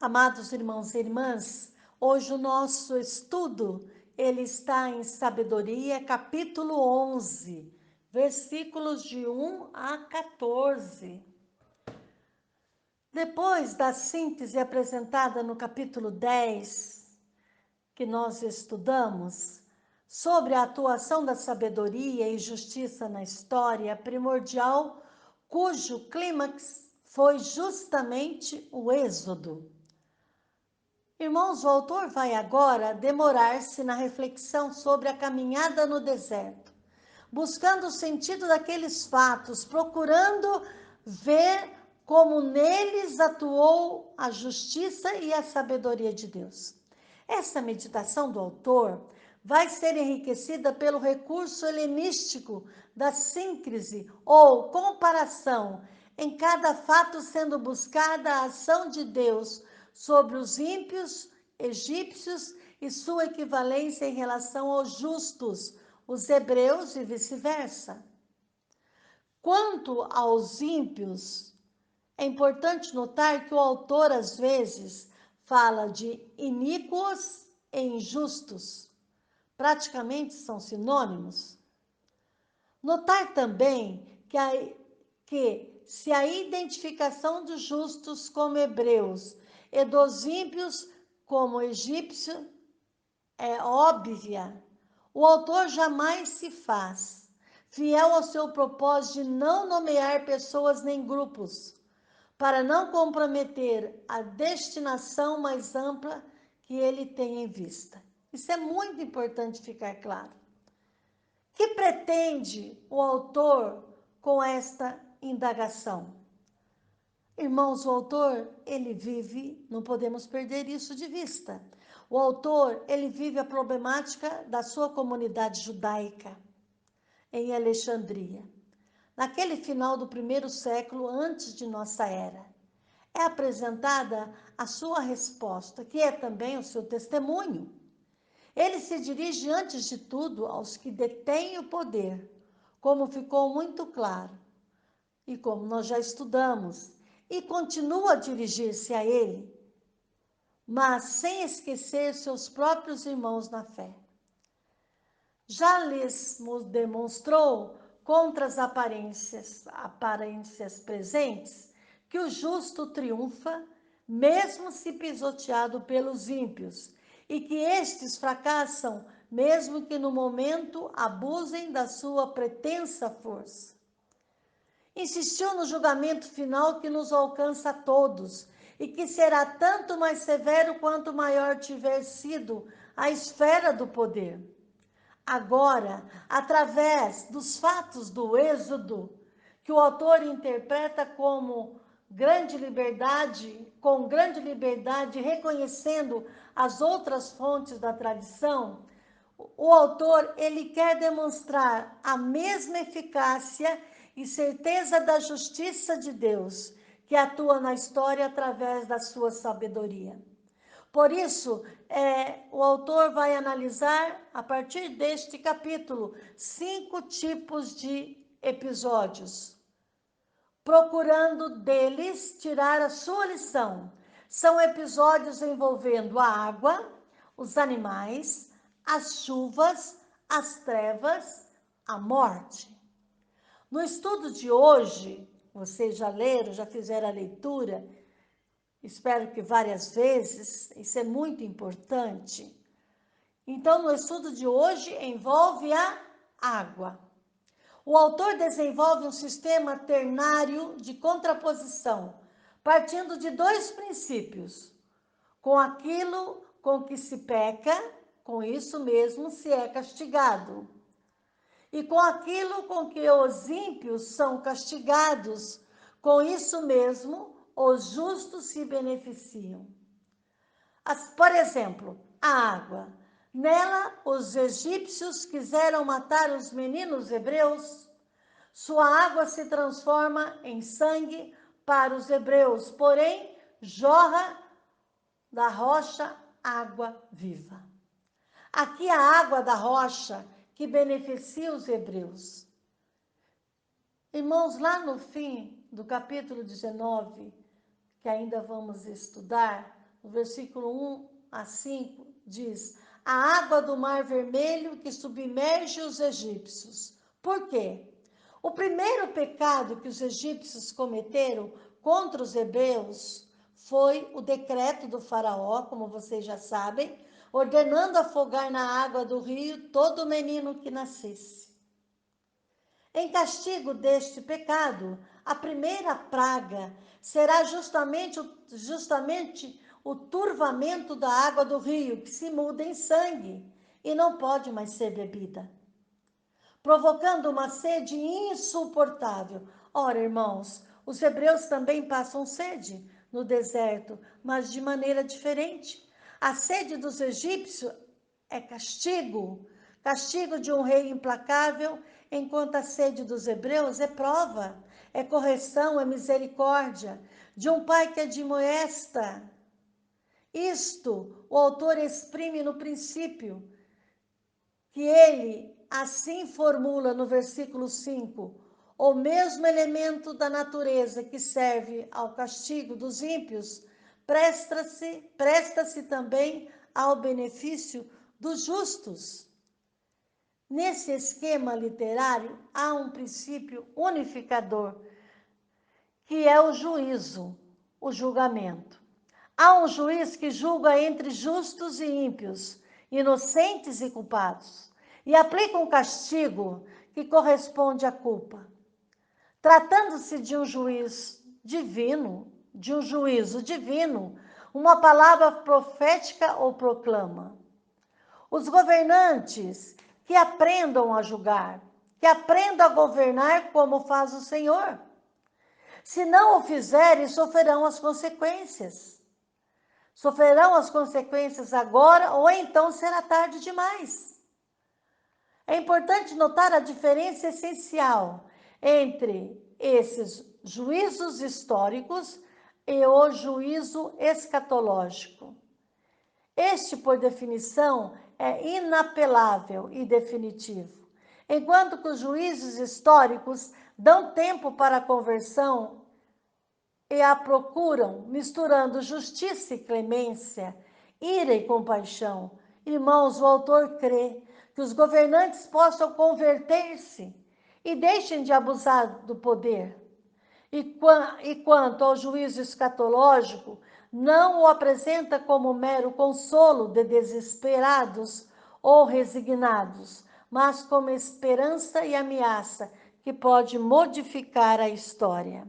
Amados irmãos e irmãs, hoje o nosso estudo, ele está em Sabedoria, capítulo 11, versículos de 1 a 14. Depois da síntese apresentada no capítulo 10, que nós estudamos, sobre a atuação da sabedoria e justiça na história primordial, cujo clímax foi justamente o Êxodo. Irmãos, o autor vai agora demorar-se na reflexão sobre a caminhada no deserto, buscando o sentido daqueles fatos, procurando ver como neles atuou a justiça e a sabedoria de Deus. Essa meditação do autor vai ser enriquecida pelo recurso helenístico da síncrese ou comparação, em cada fato sendo buscada a ação de Deus sobre os ímpios egípcios e sua equivalência em relação aos justos, os hebreus e vice-versa. Quanto aos ímpios, é importante notar que o autor, às vezes, fala de iníquos e injustos. Praticamente são sinônimos. Notar também que se a identificação dos justos como hebreus e dos ímpios como egípcio é óbvia, o autor jamais se faz, fiel ao seu propósito de não nomear pessoas nem grupos, para não comprometer a destinação mais ampla que ele tem em vista. Isso é muito importante ficar claro. Que pretende o autor com esta indagação? Irmãos, o autor, ele vive, não podemos perder isso de vista. O autor, ele vive a problemática da sua comunidade judaica em Alexandria, naquele final do primeiro século antes de nossa era. É apresentada a sua resposta, que é também o seu testemunho. Ele se dirige, antes de tudo, aos que detêm o poder, como ficou muito claro, e como nós já estudamos, e continua a dirigir-se a ele, mas sem esquecer seus próprios irmãos na fé. Já lhes demonstrou, contra as aparências presentes, que o justo triunfa, mesmo se pisoteado pelos ímpios, e que estes fracassam, mesmo que no momento abusem da sua pretensa força. Insistiu no julgamento final que nos alcança a todos, e que será tanto mais severo quanto maior tiver sido a esfera do poder. Agora, através dos fatos do Êxodo, que o autor interpreta como grande liberdade, com grande liberdade, reconhecendo as outras fontes da tradição, o autor, ele quer demonstrar a mesma eficácia e certeza da justiça de Deus, que atua na história através da sua sabedoria. Por isso, o autor vai analisar, a partir deste capítulo, 5 tipos de episódios, procurando deles tirar a sua lição. São episódios envolvendo a água, os animais, as chuvas, as trevas, a morte. No estudo de hoje, vocês já leram, já fizeram a leitura, espero que várias vezes, isso é muito importante. Então, no estudo de hoje, envolve a água. O autor desenvolve um sistema ternário de contraposição, partindo de dois princípios. Com aquilo com que se peca, com isso mesmo se é castigado. E com aquilo com que os ímpios são castigados, com isso mesmo os justos se beneficiam. Por exemplo, a água. Nela, os egípcios quiseram matar os meninos hebreus. Sua água se transforma em sangue para os hebreus, porém, jorra da rocha água viva. Aqui a água da rocha que beneficia os hebreus. Irmãos, lá no fim do capítulo 19, que ainda vamos estudar, no versículo 1 a 5, diz: a água do Mar Vermelho que submerge os egípcios. Por quê? O primeiro pecado que os egípcios cometeram contra os hebreus foi o decreto do faraó, como vocês já sabem, ordenando afogar na água do rio todo menino que nascesse. Em castigo deste pecado, a primeira praga será justamente o turvamento da água do rio, que se muda em sangue e não pode mais ser bebida, provocando uma sede insuportável. Ora, irmãos, os hebreus também passam sede no deserto, mas de maneira diferente. A sede dos egípcios é castigo, castigo de um rei implacável, enquanto a sede dos hebreus é prova, é correção, é misericórdia, de um pai que admoesta. Isto o autor exprime no princípio, que ele assim formula no versículo 5, o mesmo elemento da natureza que serve ao castigo dos ímpios, presta-se também ao benefício dos justos. Nesse esquema literário, há um princípio unificador, que é o juízo, o julgamento. Há um juiz que julga entre justos e ímpios, inocentes e culpados, e aplica um castigo que corresponde à culpa. Tratando-se de um juiz divino, de um juízo divino, uma palavra profética ou proclama. Os governantes que aprendam a julgar, que aprendam a governar como faz o Senhor. Se não o fizerem, sofrerão as consequências. Sofrerão as consequências agora ou então será tarde demais. É importante notar a diferença essencial entre esses juízos históricos e o juízo escatológico. Este, por definição, é inapelável e definitivo, enquanto que os juízos históricos dão tempo para a conversão e a procuram, misturando justiça e clemência, ira e compaixão. Irmãos, o autor crê que os governantes possam converter-se e deixem de abusar do poder. E quanto ao juízo escatológico, não o apresenta como mero consolo de desesperados ou resignados, mas como esperança e ameaça que pode modificar a história.